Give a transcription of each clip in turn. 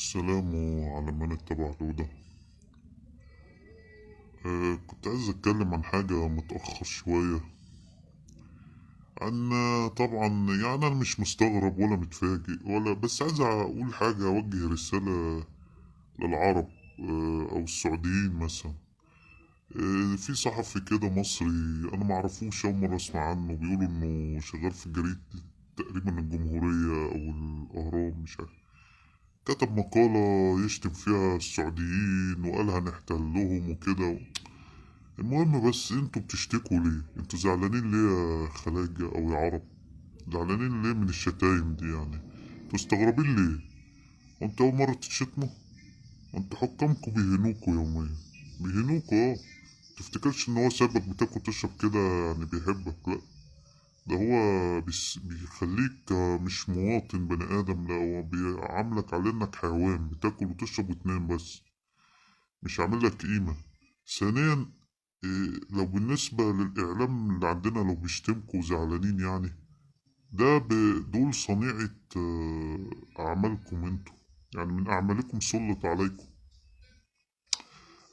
السلام على من اتبع الهدى. كنت عايز اتكلم عن حاجة متأخر شوية. عن طبعا يعني انا مش مستغرب ولا متفاجئ ولا، بس عايز اقول حاجة، اوجه رسالة للعرب، او السعوديين مثلا. في صحفي كده مصري، انا معرفوش، اول مرة اسمع عنه. بيقولوا انه شغال في جريدة تقريبا الجمهورية او الاهرام، مش عارف. كتب مقالة يشتم فيها السعوديين وقال هنحتلهم وكده. المهم، بس انتوا بتشتكوا ليه؟ انتوا زعلانين ليه يا خلاجة او يا عرب؟ زعلانين ليه من الشتايم دي يعني؟ انتوا مستغربين ليه؟ وانتوا اول مرة تتشتموا؟ وانتوا حكامكوا بيهنوكوا يوميا. بيهنوكوا تفتكرش ان هو سبب بتاكل تشرب كده يعني بيحبك؟ لا، ده هو بيخليك مش مواطن بني ادم. لا، هو بيعاملك على انك حيوان بتاكل وتشرب وتنام بس، مش عامل لك قيمة. ثانيا، لو بالنسبة للإعلام اللي عندنا لو بيشتمكوا وزعلانين يعني، دول صنيعة أعمالكم انتوا. يعني من أعمالكم سلط عليكم.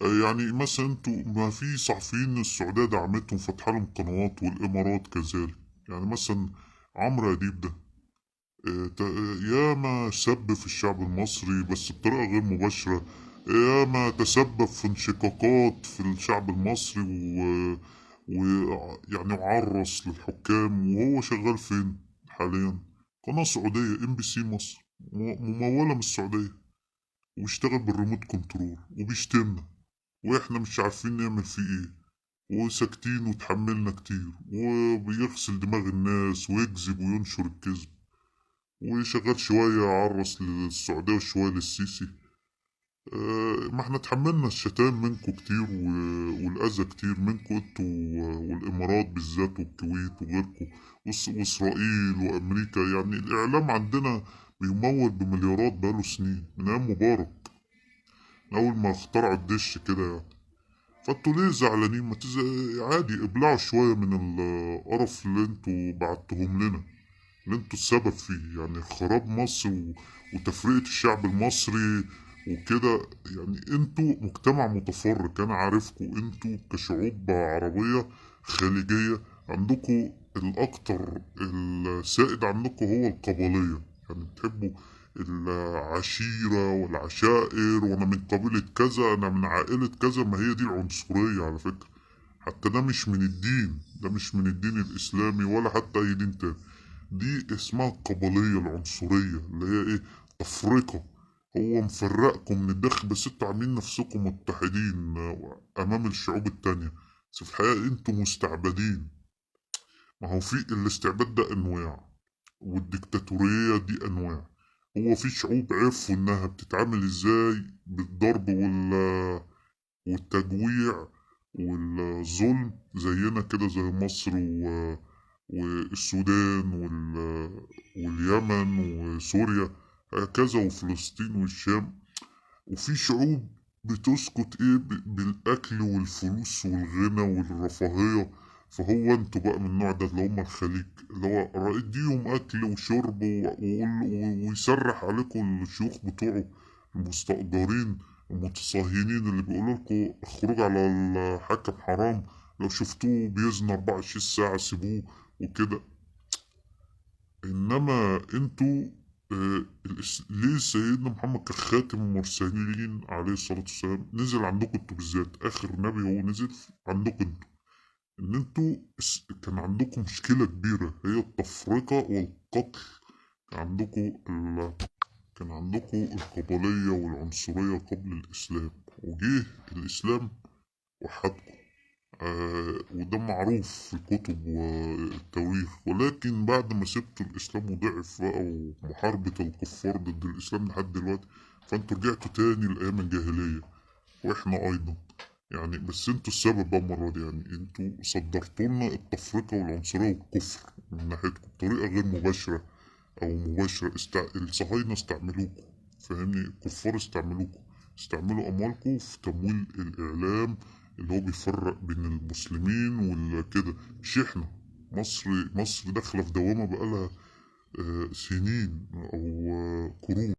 يعني مثلا انتوا، ما في صحفيين السعودية دعمتهم فتح لهم قنوات، والإمارات كذلك. يعني مثلا عمرو أديب ده، ياما سب في الشعب المصري بس بطريقة غير مباشرة. ياما تسبب في انشقاقات في الشعب المصري ويعني وعرس للحكام. وهو شغال فين حاليا؟ قناة سعودية، ام بي سي مصر، ممولة من السعودية. وبيشتغل بالريموت كنترول وبيشتمنا، واحنا مش عارفين نعمل فيه ايه، وساكتين وتحملنا كتير. وبيغسل دماغ الناس ويكذب وينشر الكذب، وشغال شوية عرس للسعودية وشوية للسيسي. ما احنا اتحملنا الشتائم منكم كتير والأذى كتير منكم انتوا، والإمارات بالذات والكويت وغيركم، وإسرائيل وأمريكا. يعني الإعلام عندنا بيمول بمليارات بقاله سنين من أيام مبارك، من أول ما اخترعوا الدش كده يعني. فانتوا ليه زعلانين؟ ما عادي ابلعوا شوية من القرف اللي انتوا بعتهم لنا، اللي انتوا السبب فيه. يعني خراب مصر وتفرقة الشعب المصري وكده. يعني انتوا مجتمع متفرق، انا عارفكم انتوا كشعوب عربية خليجية. عندكم الاكتر السائد عندكم هو القبلية. يعني بتحبوا العشيرة والعشائر، وانا من قبيلة كذا، انا من عائلة كذا. ما هي دي العنصرية على فكرة. حتى ده مش من الدين، ده مش من الدين الإسلامي ولا حتى أي دين تاني. دي اسمها القبلية العنصرية، اللي هي ايه؟ تفرقة. هو مفرقكم من الداخل، بس انتوا عاملين نفسكم متحدين أمام الشعوب التانية، بس في الحقيقة انتوا مستعبدين. ما هو في الاستعباد ده أنواع، والديكتاتورية دي أنواع. هو في شعوب عرفوا إنها بتتعامل إزاي بالضرب والتجويع والظلم، زينا كده، زي مصر والسودان واليمن وسوريا، هكذا، وفلسطين والشام. وفي شعوب بتسكت ايه بالاكل والفلوس والغنى والرفاهية. فهو انتوا بقى من النوع ده، اللي هم الخليج، اللي هو اديهم اكل وشرب ويسرح عليكم الشيوخ بتوعه المستأجرين المتصهينين، اللي بيقولوا لكم الخروج على الحاكم حرام، لو شفتوه بيزن 24 ساعة سيبوه وكده. انما انتوا، ليه سيدنا محمد كخاتم المرسلين عليه الصلاة والسلام نزل عندكم انتوا بالذات؟ آخر نبي هو نزل عندكم انتوا. إن انتوا كان عندكم مشكلة كبيرة، هي التفرقة والقتل. كان عندكم كان عندكم القبلية والعنصرية قبل الإسلام، وجه الإسلام وحدكم. وده معروف في الكتب والتاريخ. ولكن بعد ما سبتوا الإسلام وضعف بقى، ومحاربة الكفار ضد الإسلام لحد دلوقتي، فانتوا رجعتوا تاني لأيام الجاهلية، وإحنا أيضا. يعني بس انتوا السبب بقى المرة دي. يعني انتوا صدرتوا لنا التفرقة والعنصرية والكفر من ناحيتكم بطريقة غير مباشرة أو مباشرة. الصهاينة استعملوكوا، فاهمني؟ الكفار استعملوكوا، استعملوا أموالكوا في تمويل الإعلام اللي هو بيفرق بين المسلمين والكده. مش احنا. مصر داخلة في دوامة بقالها سنين أو قرون.